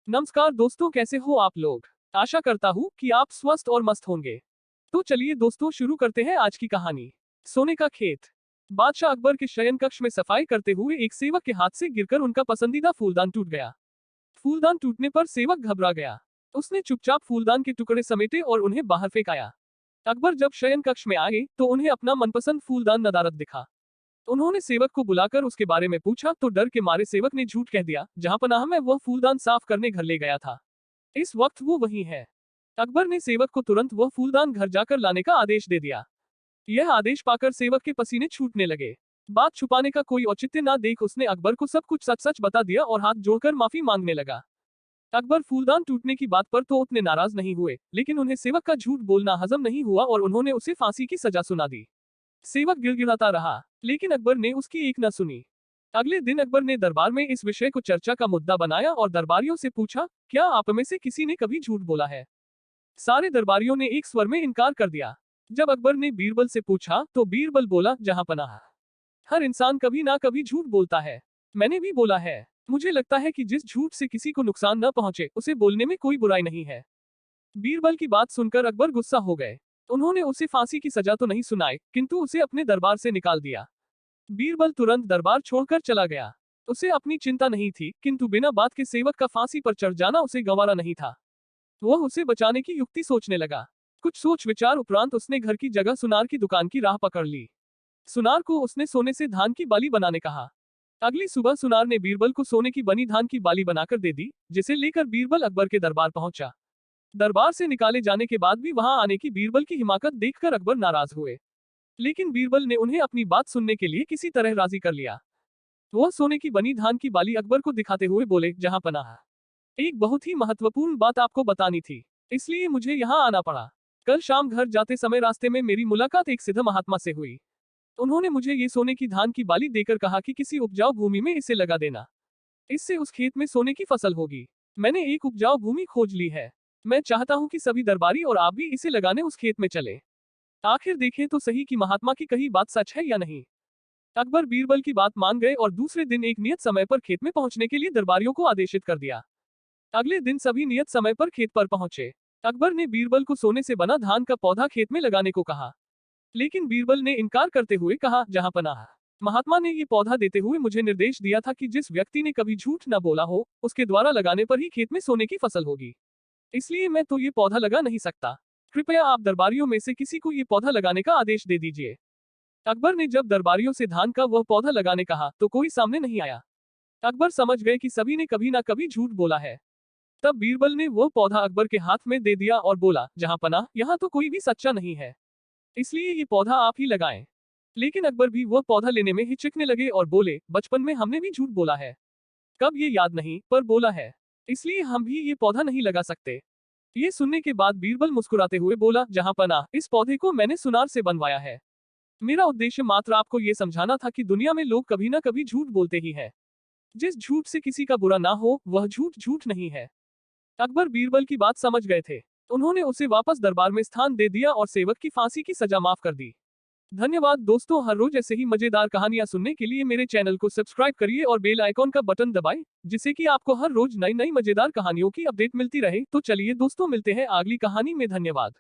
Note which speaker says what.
Speaker 1: नमस्कार दोस्तों, कैसे हो आप लोग। आशा करता हूँ कि आप स्वस्थ और मस्त होंगे। तो चलिए दोस्तों, शुरू करते हैं आज की कहानी। सोने का खेत। बादशाह अकबर के शयन कक्ष में सफाई करते हुए एक सेवक के हाथ से गिरकर उनका पसंदीदा फूलदान टूट गया। फूलदान टूटने पर सेवक घबरा गया। उसने चुपचाप फूलदान के टुकड़े समेटे और उन्हें बाहर फेंकाया। अकबर जब शयन कक्ष में आए तो उन्हें अपना मनपसंद फूलदान नदारद दिखा। उन्होंने सेवक को बुलाकर उसके बारे में पूछा तो डर के मारे सेवक ने झूठ कह दिया, जहां पनाह में वह फूलदान साफ करने घर ले गया था। इस वक्त वो वहीं है। अकबर ने सेवक को तुरंत वह फूलदान घर जाकर लाने का आदेश दे दिया। यह आदेश पाकर सेवक के पसीने छूटने लगे। बात छुपाने का कोई औचित्य ना देख उसने अकबर को सब कुछ सच सच बता दिया और हाथ जोड़कर माफी मांगने लगा। अकबर फूलदान टूटने की बात पर तो उतने नाराज नहीं हुए, लेकिन उन्हें सेवक का झूठ बोलना हजम नहीं हुआ और उन्होंने उसे फांसी की सजा सुना दी। सेवक गिड़गिड़ाता रहा, लेकिन अकबर ने उसकी एक न सुनी। अगले दिन अकबर ने दरबार में इस विषय को चर्चा का मुद्दा बनाया और दरबारियों से पूछा, क्या आप में से किसी ने कभी झूठ बोला है। सारे दरबारियों ने एक स्वर में इनकार कर दिया। जब अकबर ने बीरबल से पूछा तो बीरबल बोला, जहां पनाह, हर इंसान कभी ना कभी झूठ बोलता है। मैंने भी बोला है। मुझे लगता है कि जिस झूठ से किसी को नुकसान न पहुंचे उसे बोलने में कोई बुराई नहीं है। बीरबल की बात सुनकर अकबर गुस्सा हो गए। उन्होंने उसे फांसी की सजा तो नहीं सुनाई, किंतु उसे अपने दरबार से निकाल दिया। बीरबल तुरंत दरबार छोड़कर चला गया। उसे अपनी चिंता नहीं थी, किंतु बिना बात के सेवक का फांसी पर चढ़ जाना उसे गंवारा नहीं था। वह उसे बचाने की युक्ति सोचने लगा। कुछ सोच विचार उपरांत उसने घर की जगह सुनार की दुकान की राह पकड़ ली। सुनार को उसने सोने से धान की बाली बनाने कहा। अगली सुबह सुनार ने बीरबल को सोने की बनी धान की बाली बनाकर दे दी, जिसे लेकर बीरबल अकबर के दरबार पहुंचा। दरबार से निकाले जाने के बाद भी वहां आने की बीरबल की हिमाकत देखकर अकबर नाराज हुए, लेकिन बीरबल ने उन्हें अपनी बात सुनने के लिए किसी तरह राजी कर लिया। वह सोने की बनी धान की बाली अकबर को दिखाते हुए बोले, जहां पनाह, एक बहुत ही महत्वपूर्ण बात आपको बतानी थी, इसलिए मुझे यहाँ आना पड़ा। कल शाम घर जाते समय रास्ते में मेरी मुलाकात एक सिद्ध महात्मा से हुई। उन्होंने मुझे ये सोने की धान की बाली देकर कहा कि किसी उपजाऊ भूमि में इसे लगा देना, इससे उस खेत में सोने की फसल होगी। मैंने एक उपजाऊ भूमि खोज ली है। मैं चाहता हूं कि सभी दरबारी और आप भी इसे लगाने उस खेत में चले। आखिर देखें तो सही कि महात्मा की कही बात सच है या नहीं। अकबर बीरबल की बात मान गए और दूसरे दिन एक नियत समय पर खेत में पहुंचने के लिए दरबारियों को आदेशित कर दिया। अगले दिन सभी नियत समय पर खेत पर पहुंचे। अकबर ने बीरबल को सोने से बना धान का पौधा खेत में लगाने को कहा, लेकिन बीरबल ने इनकार करते हुए कहा, जहां पनाह, महात्मा ने ये पौधा देते हुए मुझे निर्देश दिया था कि जिस व्यक्ति ने कभी झूठ न बोला हो उसके द्वारा लगाने पर ही खेत में सोने की फसल होगी, इसलिए मैं तो ये पौधा लगा नहीं सकता। कृपया आप दरबारियों में से किसी को ये पौधा लगाने का आदेश दे दीजिए। अकबर ने जब दरबारियों से धान का वह पौधा लगाने कहा तो कोई सामने नहीं आया। अकबर समझ गए कि सभी ने कभी ना कभी झूठ बोला है। तब बीरबल ने वह पौधा अकबर के हाथ में दे दिया और बोला, जहां पनाह, यहाँ तो कोई भी सच्चा नहीं है, इसलिए ये पौधा आप ही लगाएं। लेकिन अकबर भी वह पौधा लेने में हिचकने लगे और बोले, बचपन में हमने भी झूठ बोला है, कब ये याद नहीं, पर बोला है, इसलिए हम भी ये पौधा नहीं लगा सकते। ये सुनने के बाद बीरबल मुस्कुराते हुए बोला, जहां पनाह, इस पौधे को मैंने सुनार से बनवाया है। मेरा उद्देश्य मात्र आपको ये समझाना था कि दुनिया में लोग कभी ना कभी झूठ बोलते ही है। जिस झूठ से किसी का बुरा ना हो वह झूठ झूठ नहीं है। अकबर बीरबल की बात समझ गए थे। उन्होंने उसे वापस दरबार में स्थान दे दिया और सेवक की फांसी की सजा माफ कर दी। धन्यवाद दोस्तों, हर रोज ऐसे ही मजेदार कहानियां सुनने के लिए मेरे चैनल को सब्सक्राइब करिए और बेल आइकॉन का बटन दबाएं, जिससे कि आपको हर रोज नई नई मजेदार कहानियों की अपडेट मिलती रहे। तो चलिए दोस्तों, मिलते हैं अगली कहानी में। धन्यवाद।